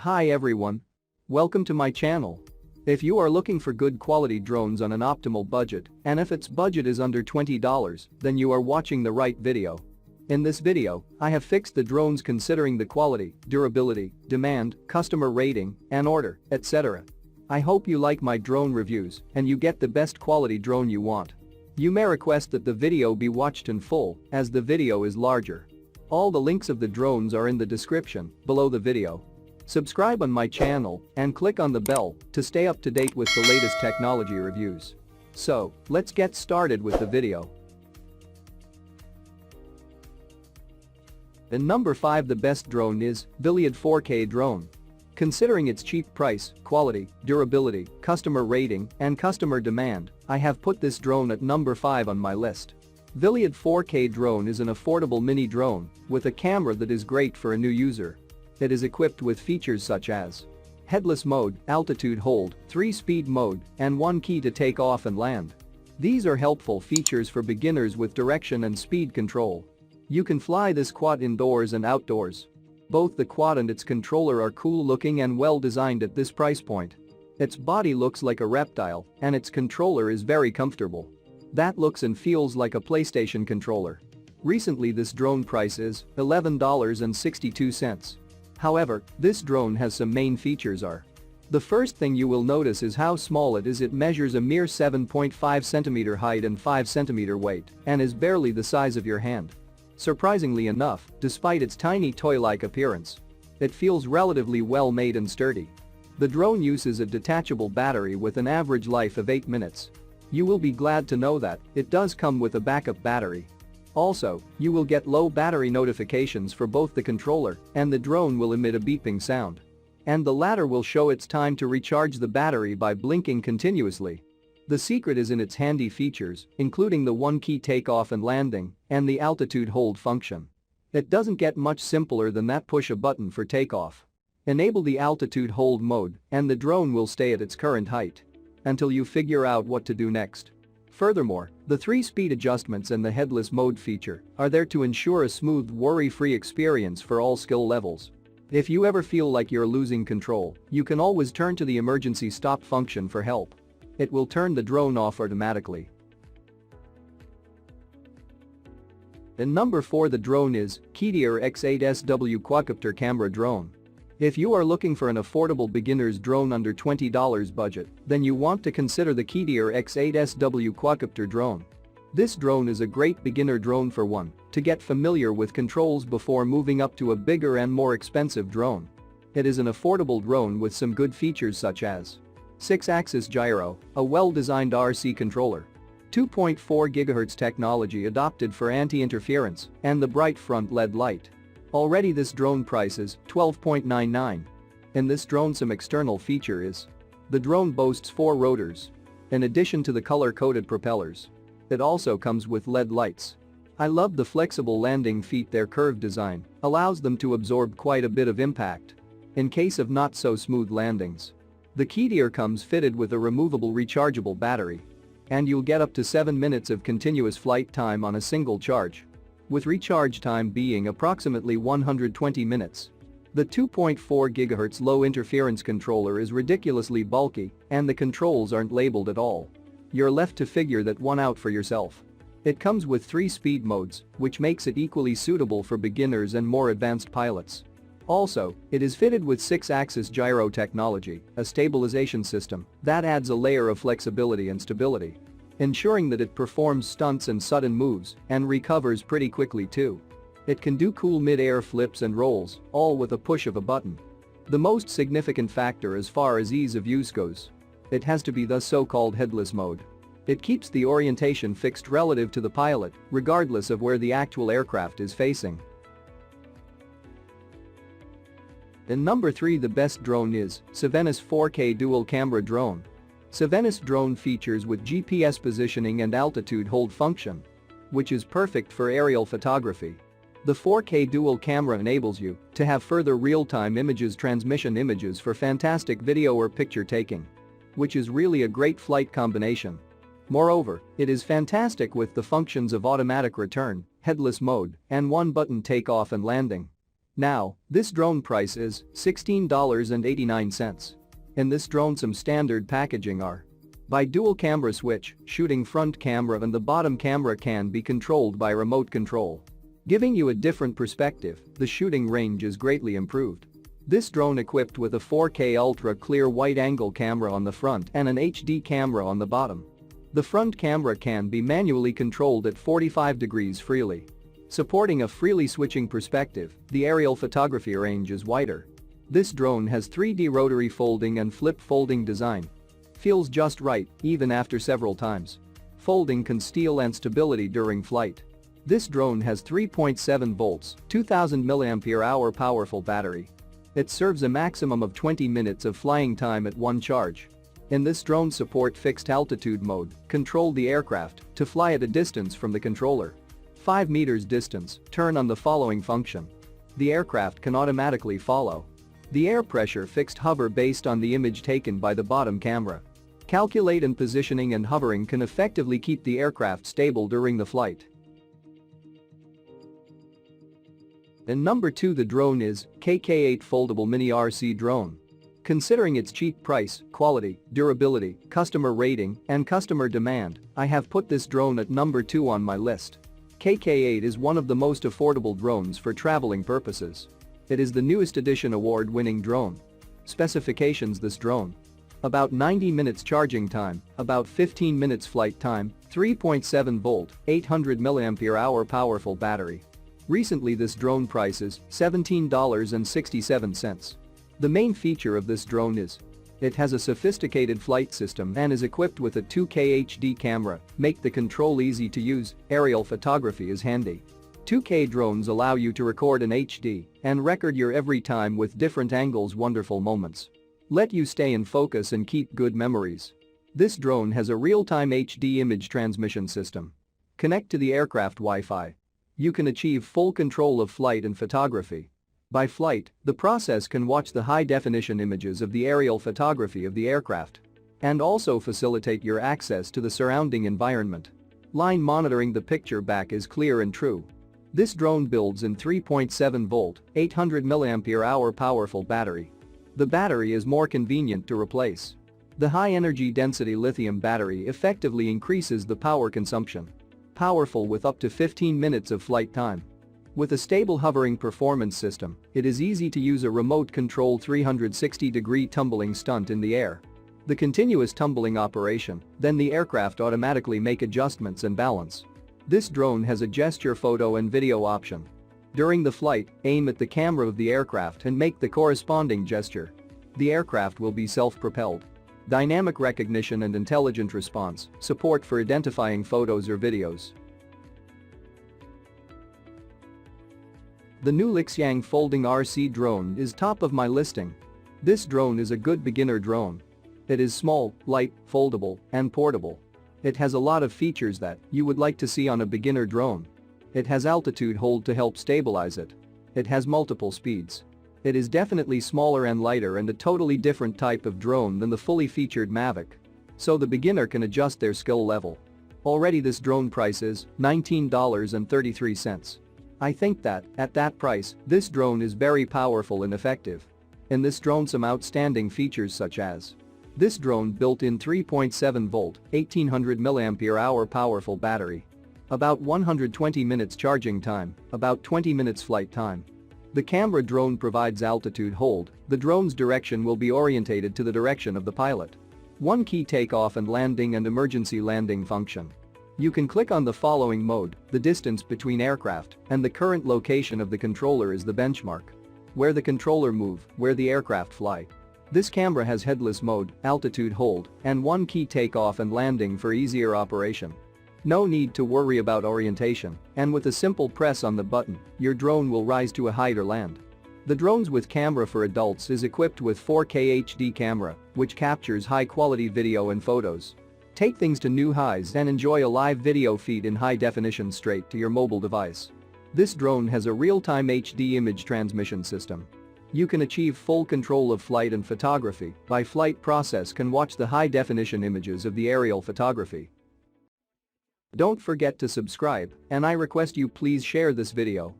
Hi everyone. Welcome to my channel. If you are looking for good quality drones on an optimal budget, and if its budget is under $20, then you are watching the right video. In this video, I have fixed the drones considering the quality, durability, demand, customer rating, and order, etc. I hope you like my drone reviews and you get the best quality drone you want. You may request that the video be watched in full, as the video is larger. All the links of the drones are in the description below the video. Subscribe on my channel and click on the bell to stay up to date with the latest technology reviews. So, let's get started with the video. In number 5, the best drone is Aliexpress 4K drone. Considering its cheap price, quality, durability, customer rating, and customer demand, I have put this drone at number 5 on my list. Aliexpress 4K drone is an affordable mini drone with a camera that is great for a new user. It is equipped with features such as headless mode, altitude hold, 3-speed mode, and 1 key to take off and land. These are helpful features for beginners with direction and speed control. You can fly this quad indoors and outdoors. Both the quad and its controller are cool looking and well designed at this price point. Its body looks like a reptile, and its controller is very comfortable. That looks and feels like a PlayStation controller. Recently this drone price is $11.62. However, this drone has some main features are. The first thing you will notice is how small it is. It measures a mere 7.5 cm height and 5 cm weight and is barely the size of your hand. Surprisingly enough, despite its tiny toy-like appearance, it feels relatively well made and sturdy. The drone uses a detachable battery with an average life of 8 minutes. You will be glad to know that it does come with a backup battery. Also, you will get low battery notifications for both the controller and the drone will emit a beeping sound. And the latter will show its time to recharge the battery by blinking continuously. The secret is in its handy features, including the 1 key takeoff and landing and the altitude hold function. It doesn't get much simpler than that. Push a button for takeoff. Enable the altitude hold mode and the drone will stay at its current height until you figure out what to do next. Furthermore, the 3-speed adjustments and the headless mode feature are there to ensure a smooth, worry-free experience for all skill levels. If you ever feel like you're losing control, you can always turn to the emergency stop function for help. It will turn the drone off automatically. In number 4, the drone is Aliexpress X8SW quadcopter camera drone. If you are looking for an affordable beginner's drone under $20 budget, then you want to consider the Aliexpress X8SW quadcopter drone. This drone is a great beginner drone for one to get familiar with controls before moving up to a bigger and more expensive drone. It is an affordable drone with some good features such as 6-axis gyro, a well-designed RC controller, 2.4 GHz technology adopted for anti-interference, and the bright front LED light. Already this drone price is $12.99. In this drone some external feature is the drone boasts 4 rotors. In addition to the color-coded propellers, it also comes with LED lights. I love the flexible landing feet. Their curved design allows them to absorb quite a bit of impact in case of not so smooth landings. The Aliexpress comes fitted with a removable rechargeable battery. And you'll get up to 7 minutes of continuous flight time on a single charge, with recharge time being approximately 120 minutes. The 2.4 GHz low interference controller is ridiculously bulky and the controls aren't labeled at all. You're left to figure that one out for yourself. It comes with 3 speed modes, which makes it equally suitable for beginners and more advanced pilots. Also, it is fitted with 6-axis gyro technology, a stabilization system that adds a layer of flexibility and stability, ensuring that it performs stunts and sudden moves and recovers pretty quickly too. It can do cool mid-air flips and rolls, all with a push of a button. The most significant factor as far as ease of use goes, it has to be the so-called headless mode. It keeps the orientation fixed relative to the pilot, regardless of where the actual aircraft is facing. In number 3, the best drone is Aliexpress 4K dual camera drone. Aliexpress drone features with GPS positioning and altitude hold function, which is perfect for aerial photography. The 4K dual camera enables you to have further real-time transmission images for fantastic video or picture taking, which is really a great flight combination. Moreover, it is fantastic with the functions of automatic return, headless mode, and one-button takeoff and landing. Now, this drone price is $16.89. In this drone some standard packaging are by dual camera switch, shooting front camera and the bottom camera can be controlled by remote control. Giving you a different perspective, the shooting range is greatly improved. This drone equipped with a 4K ultra clear wide-angle camera on the front and an HD camera on the bottom. The front camera can be manually controlled at 45 degrees freely. Supporting a freely switching perspective, the aerial photography range is wider. This drone has 3D rotary folding and flip folding design. Feels just right, even after several times. Folding can steal and stability during flight. This drone has 3.7 volts, 2000 mAh powerful battery. It serves a maximum of 20 minutes of flying time at one charge. In this drone support fixed altitude mode, control the aircraft to fly at a distance from the controller. 5 meters distance, turn on the following function. The aircraft can automatically follow. The air pressure fixed hover based on the image taken by the bottom camera. Calculate and positioning and hovering can effectively keep the aircraft stable during the flight. And number 2, the drone is KK8 Foldable Mini RC Drone. Considering its cheap price, quality, durability, customer rating, and customer demand, I have put this drone at number 2 on my list. KK8 is one of the most affordable drones for traveling purposes. It is the newest edition award-winning drone. Specifications: this drone. About 90 minutes charging time, about 15 minutes flight time, 3.7 volt, 800 mAh powerful battery. Recently this drone price is $17.67. The main feature of this drone is it has a sophisticated flight system and is equipped with a 2K HD camera, make the control easy to use, aerial photography is handy. 2K drones allow you to record in HD and record your every time with different angles, wonderful moments. Let you stay in focus and keep good memories. This drone has a real-time HD image transmission system. Connect to the aircraft Wi-Fi. You can achieve full control of flight and photography. By flight, the process can watch the high-definition images of the aerial photography of the aircraft and also facilitate your access to the surrounding environment. Line monitoring, the picture back is clear and true. This drone builds in 3.7 volt, 800 mAh powerful battery. The battery is more convenient to replace. The high-energy density lithium battery effectively increases the power consumption. Powerful with up to 15 minutes of flight time. With a stable hovering performance system, it is easy to use a remote control 360-degree tumbling stunt in the air. The continuous tumbling operation, then the aircraft automatically make adjustments and balance. This drone has a gesture photo and video option. During the flight, aim at the camera of the aircraft and make the corresponding gesture. The aircraft will be self-propelled. Dynamic recognition and intelligent response, support for identifying photos or videos. The new Aliexpress Folding RC drone is top of my listing. This drone is a good beginner drone. It is small, light, foldable, and portable. It has a lot of features that you would like to see on a beginner drone. It has altitude hold to help stabilize it. It has multiple speeds. It is definitely smaller and lighter and a totally different type of drone than the fully featured Mavic. So the beginner can adjust their skill level. Already this drone price is $19.33. I think that, at that price, this drone is very powerful and effective. In this drone some outstanding features such as this drone built-in 3.7 volt, 1800 mAh powerful battery. About 120 minutes charging time, about 20 minutes flight time. The camera drone provides altitude hold, the drone's direction will be orientated to the direction of the pilot. One key takeoff and landing and emergency landing function. You can click on the following mode, the distance between aircraft and the current location of the controller is the benchmark. Where the controller move, where the aircraft fly. This camera has headless mode, altitude hold, and one key takeoff and landing for easier operation. No need to worry about orientation, and with a simple press on the button, your drone will rise to a height or land. The drones with camera for adults is equipped with 4K HD camera, which captures high-quality video and photos. Take things to new highs and enjoy a live video feed in high definition straight to your mobile device. This drone has a real-time HD image transmission system. You can achieve full control of flight and photography. By flight process can watch the high-definition images of the aerial photography. Don't forget to subscribe, and I request you please share this video.